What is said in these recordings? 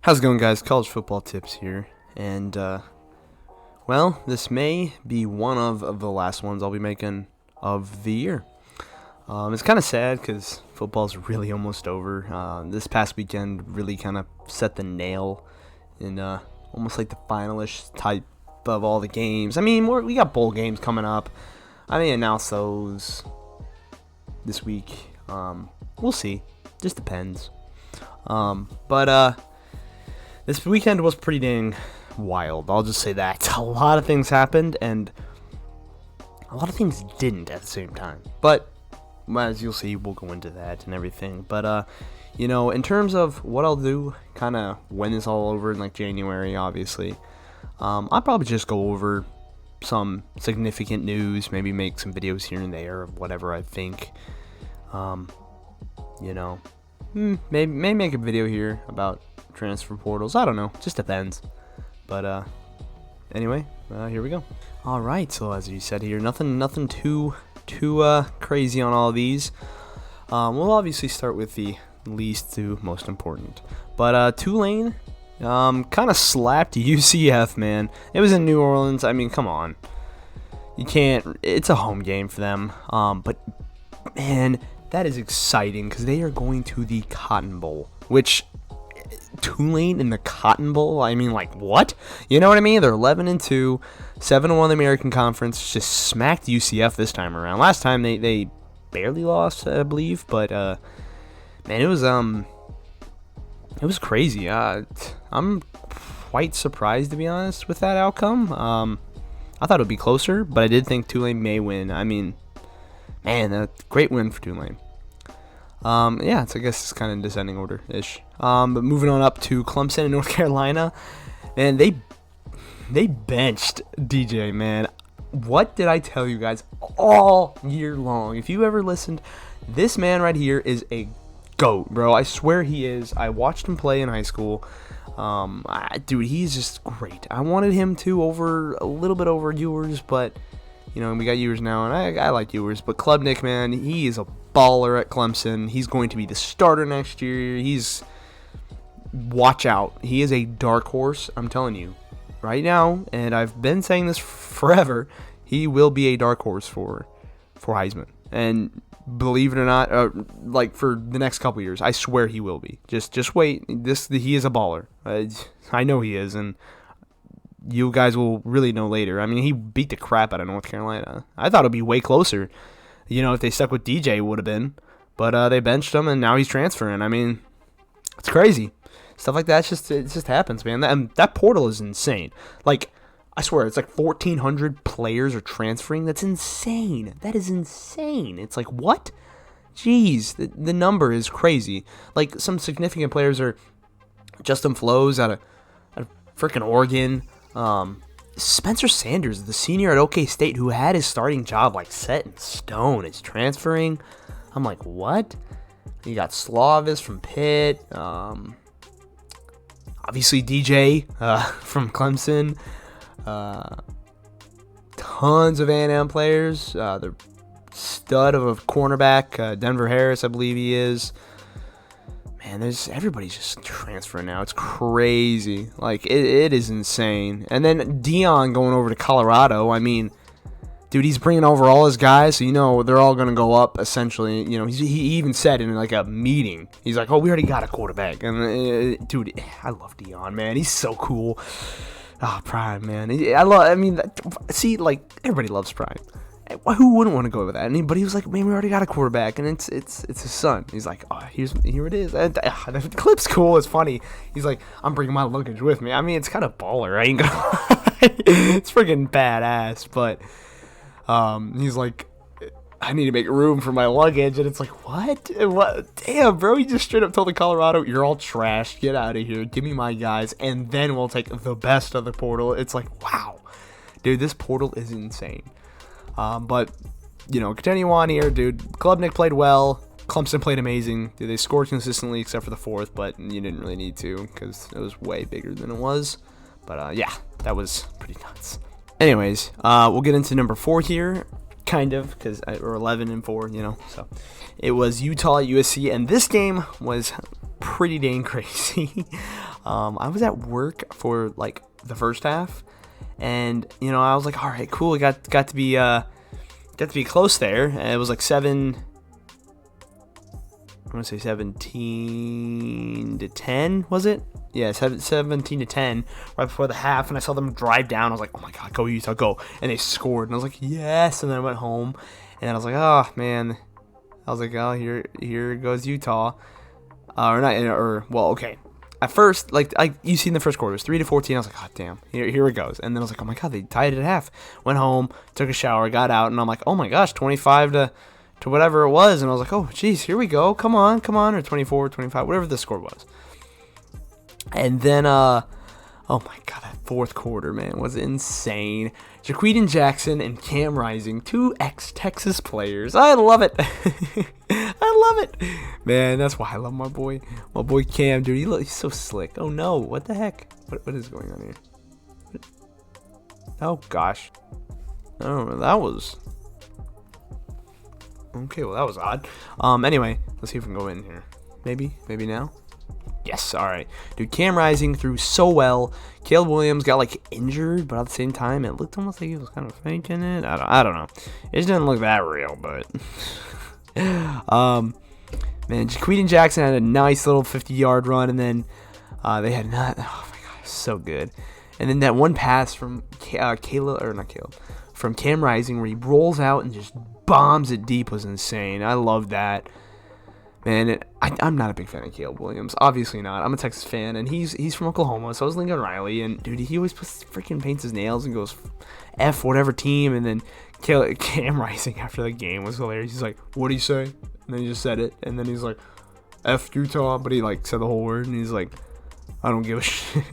How's it going, guys? College football tips here, and well, this may be one of the last ones I'll be making of the year. It's kind of sad because football's really almost over. This past weekend really kind of set the nail in almost like the finalish type of all the games. I mean, we got bowl games coming up. I may announce those this week. We'll see. Just depends. But this weekend was pretty dang wild. I'll just say that. A lot of things happened, and a lot of things didn't at the same time. But as you'll see, we'll go into that and everything. But in terms of what I'll do, kind of when it's all over in like January, obviously, I'll probably just go over some significant news, maybe make some videos here and there of whatever I think. Maybe make a video here about transfer portals. I don't know, just depends. But anyway, here we go. All right, so as you said here, nothing too crazy on all of these. We'll obviously start with the least to most important. But Tulane kind of slapped UCF, man. It was in New Orleans. I mean, come on, you can't. It's a home game for them. But man, that is exciting because they are going to the Cotton Bowl, which Tulane in the Cotton Bowl. I mean, like, what? You know what I mean? They're 11-2, 7-1 the American Conference. Just smacked UCF this time around. Last time they barely lost, I believe. But man, it was crazy. I'm quite surprised, to be honest, with that outcome. I thought it would be closer, but I did think Tulane may win. I mean, man, a great win for Tulane. I guess it's kind of in descending order-ish. But moving on up to Clemson in North Carolina, and they benched DJ, man. What did I tell you guys all year long? If you ever listened, this man right here is a GOAT, bro. I swear he is. I watched him play in high school. Dude, he's just great. I wanted him to a little bit over Ewers, but we got Ewers now, and I like Ewers. But Klubnik, man, he is a baller at Clemson. He's going to be the starter next year. Watch out. He is a dark horse, I'm telling you. Right now, and I've been saying this forever, he will be a dark horse for Heisman. And believe it or not, for the next couple years, I swear he will be. Just wait. He is a baller. I know he is, and you guys will really know later. I mean, he beat the crap out of North Carolina. I thought it would be way closer. If they stuck with DJ, it would have been. But they benched him, and now he's transferring. I mean, it's crazy. Stuff like that, it just happens, man. That portal is insane. Like, I swear, it's like 1,400 players are transferring. That's insane. That is insane. It's like, what? Jeez, the number is crazy. Like, some significant players are Justin Flows out of freaking Oregon. Spencer Sanders, the senior at OK State, who had his starting job like set in stone, is transferring. I'm like, what? You got Slavis from Pitt. Obviously DJ from Clemson. Tons of A&M players. The stud of a cornerback, Denver Harris, I believe he is. Man, everybody's just transferring now. It's crazy. Like, it is insane. And then Dion going over to Colorado. I mean, dude, he's bringing over all his guys, so they're all going to go up, essentially. He even said in, like, a meeting, he's like, oh, we already got a quarterback. And, dude, I love Dion, man. He's so cool. Prime, man. Everybody loves Prime. Who wouldn't want to go with that? But he was like, man, we already got a quarterback, and it's his son. He's like, oh, here it is. And, the clip's cool. It's funny. He's like, I'm bringing my luggage with me. I mean, it's kind of baller. I ain't gonna lie. It's freaking badass. But he's like, I need to make room for my luggage, and it's like, what? Damn, bro. He just straight up told the Colorado, you're all trash. Get out of here. Give me my guys, and then we'll take the best of the portal. It's like, wow, dude, this portal is insane. But continue on here, dude. Klubnik played well. Clemson played amazing. Dude, they scored consistently except for the fourth, but you didn't really need to because it was way bigger than it was. But yeah, that was pretty nuts. Anyways, we'll get into number 4 here, kind of, because we're 11-4, So it was Utah USC, and this game was pretty dang crazy. I was at work for like the first half, and I was like, all right, cool. It got to be close there. And it was like 17-10, was it? Yeah, 17-10 right before the half, and I saw them drive down. I was like, oh my god, go Utah, go! And they scored, and I was like, yes. And then I went home, and I was like, oh man, I was like, oh, here goes Utah, okay. At first, you see in the first quarter, it was 3-14. I was like, god damn, here it goes. And then I was like, oh my god, they tied it at half. Went home, took a shower, got out, and I'm like, oh my gosh, 25 to whatever it was. And I was like, oh geez, here we go, come on, or 24, 25, whatever the score was. And then, oh my god, that fourth quarter, man, was insane. Jaquidin Jackson and Cam Rising, 2 ex-Texas players. I love it. I love it. Man, that's why I love my boy Cam, dude. He's so slick. Oh no, what the heck? What is going on here? Oh gosh. Oh, that was... Okay, well, that was odd. Anyway, let's see if we can go in here. Maybe now? Yes, alright. Dude, Cam Rising threw so well. Caleb Williams got, injured, but at the same time, it looked almost like he was kind of faking it. I don't know. It just didn't look that real, but... man, Jaquidin Jackson had a nice little 50-yard run, and then they had not... Oh, my God, so good. And then that one pass from from Cam Rising where he rolls out and just bombs it deep was insane. I love that. Man, I'm not a big fan of Caleb Williams. Obviously not. I'm a Texas fan, and he's from Oklahoma, so is Lincoln Riley. And, dude, he always paints his nails and goes F whatever team. And then Cam Rising after the game was hilarious. He's like, what do you say? And then he just said it. And then he's like, F Utah. But he, said the whole word. And he's like, I don't give a shit.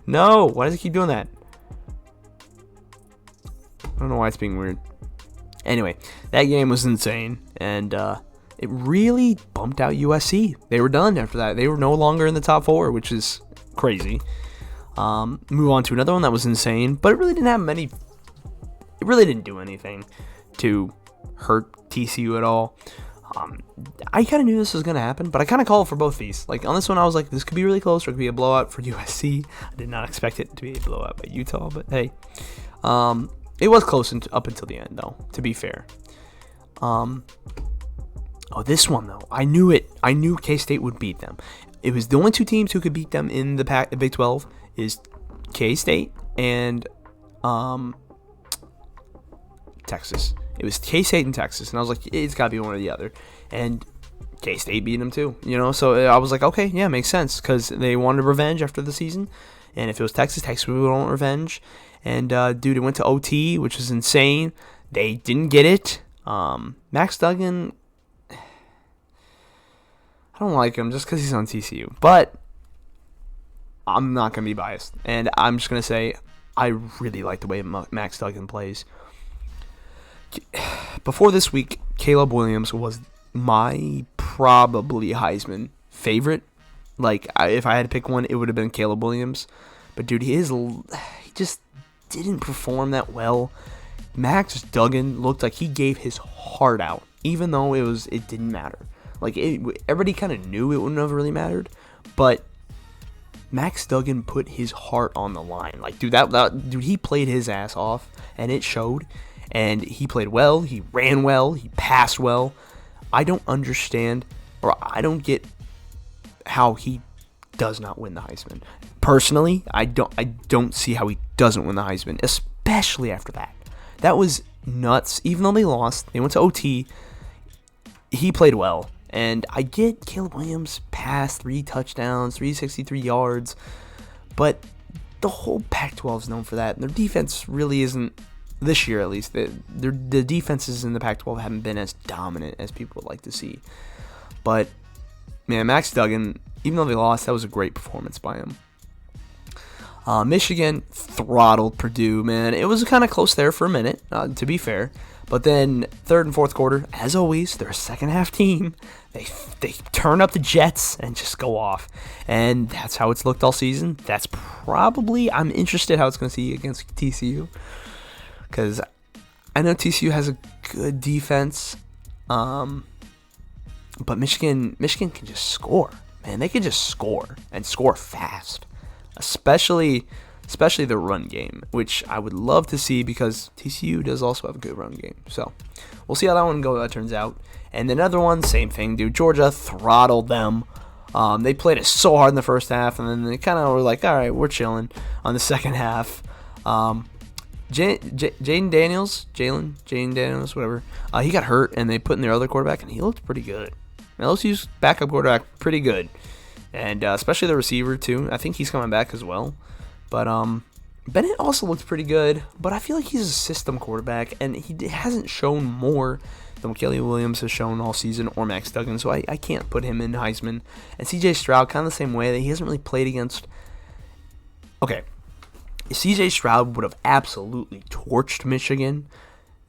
No, why does he keep doing that? I don't know why it's being weird. Anyway, that game was insane. And, it really bumped out USC. They were done after that. They were no longer in the top 4, which is crazy. Move on to another one that was insane, but it really didn't have many. It really didn't do anything to hurt TCU at all. I kind of knew this was going to happen, but I kind of called for both these. On this one, I was like, this could be really close, or it could be a blowout for USC. I did not expect it to be a blowout by Utah, but hey. It was close up until the end, though, to be fair. Oh, this one, though. I knew it. I knew K-State would beat them. It was the only 2 teams who could beat them in the Big 12 is K-State and Texas. It was K-State and Texas, and I was like, it's got to be one or the other. And K-State beat them too, So I was like, okay, yeah, makes sense, because they wanted revenge after the season. And if it was Texas would want revenge. And, dude, it went to OT, which was insane. They didn't get it. Max Duggan... I don't like him just because he's on TCU, but I'm not going to be biased, and I'm just going to say I really like the way Max Duggan plays. Before this week, Caleb Williams was my probably Heisman favorite. If I had to pick one, it would have been Caleb Williams, but dude, he just didn't perform that well. Max Duggan looked like he gave his heart out, even though it didn't matter. Everybody kind of knew it wouldn't have really mattered, but Max Duggan put his heart on the line. Dude, he played his ass off, and it showed. And he played well, he ran well, he passed well. I don't understand, or I don't get how he does not win the Heisman. Personally, I don't see how he doesn't win the Heisman, especially after that. That was nuts. Even though they lost, they went to OT. He played well. And I get Caleb Williams passed 3 touchdowns, 363 yards, but the whole Pac-12 is known for that. And their defense really isn't, this year at least, the defenses in the Pac-12 haven't been as dominant as people would like to see. But, man, Max Duggan, even though they lost, that was a great performance by him. Michigan throttled Purdue, man. It was kind of close there for a minute, to be fair. But then third and fourth quarter, as always, they're a second half team. They turn up the Jets and just go off. And that's how it's looked all season. That's probably, I'm interested how it's going to see against TCU. Because I know TCU has a good defense. But Michigan can just score. and they could just score and score fast, especially the run game, which I would love to see because TCU does also have a good run game. So we'll see how that turns out. And another one, same thing, dude. Georgia throttled them. They played it so hard in the first half, and then they kind of were like, all right, we're chilling on the second half. Jalen Daniels, whatever. He got hurt, and they put in their other quarterback, and he looked pretty good. LSU's backup quarterback, pretty good. And especially the receiver, too. I think he's coming back as well. But Bennett also looks pretty good, but I feel like he's a system quarterback, and he hasn't shown more than Caleb Williams has shown all season, or Max Duggan, so I can't put him in Heisman. And CJ Stroud, kind of the same way, that he hasn't really played against... Okay, if CJ Stroud would have absolutely torched Michigan,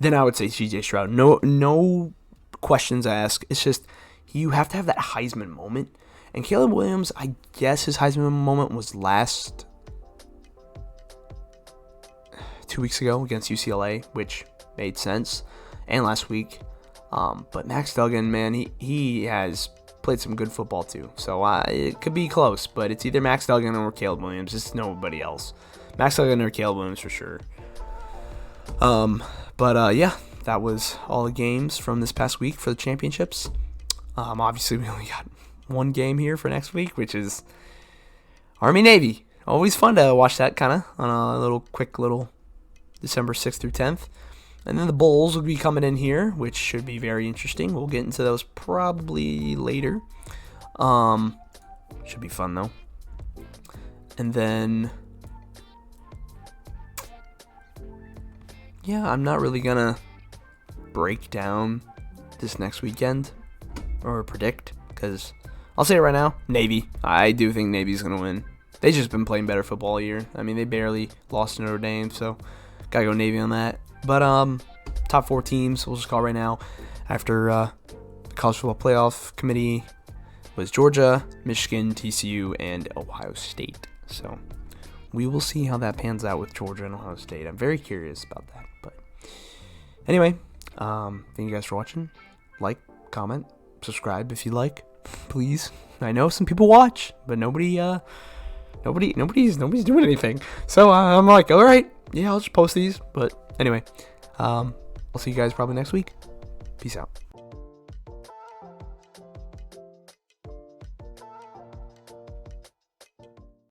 then I would say CJ Stroud. No questions asked. It's just, you have to have that Heisman moment. And Caleb Williams, I guess his Heisman moment was last 2 weeks ago against UCLA, which made sense, and last week. But Max Duggan, man, he has played some good football too. So it could be close, but it's either Max Duggan or Caleb Williams. It's nobody else. Max Duggan or Caleb Williams for sure. Yeah, that was all the games from this past week for the championships. Obviously, we only got one game here for next week, which is Army-Navy. Always fun to watch that kind of on a quick little December 6th through 10th. And then the bowls will be coming in here, which should be very interesting. We'll get into those probably later. Should be fun, though. And then... yeah, I'm not really going to break down this next weekend or predict, because I'll say it right now, Navy. I do think Navy's going to win. They've just been playing better football all year. I mean, they barely lost to Notre Dame, so got to go Navy on that. But top 4 teams, we'll just call right now, after the College Football Playoff Committee, was Georgia, Michigan, TCU, and Ohio State. So we will see how that pans out with Georgia and Ohio State. I'm very curious about that. But anyway, thank you guys for watching. Like, comment, subscribe if you like, please. I know some people watch, but nobody's doing anything. So I'm like, all right, yeah, I'll just post these. But anyway, I'll see you guys probably next week. Peace out.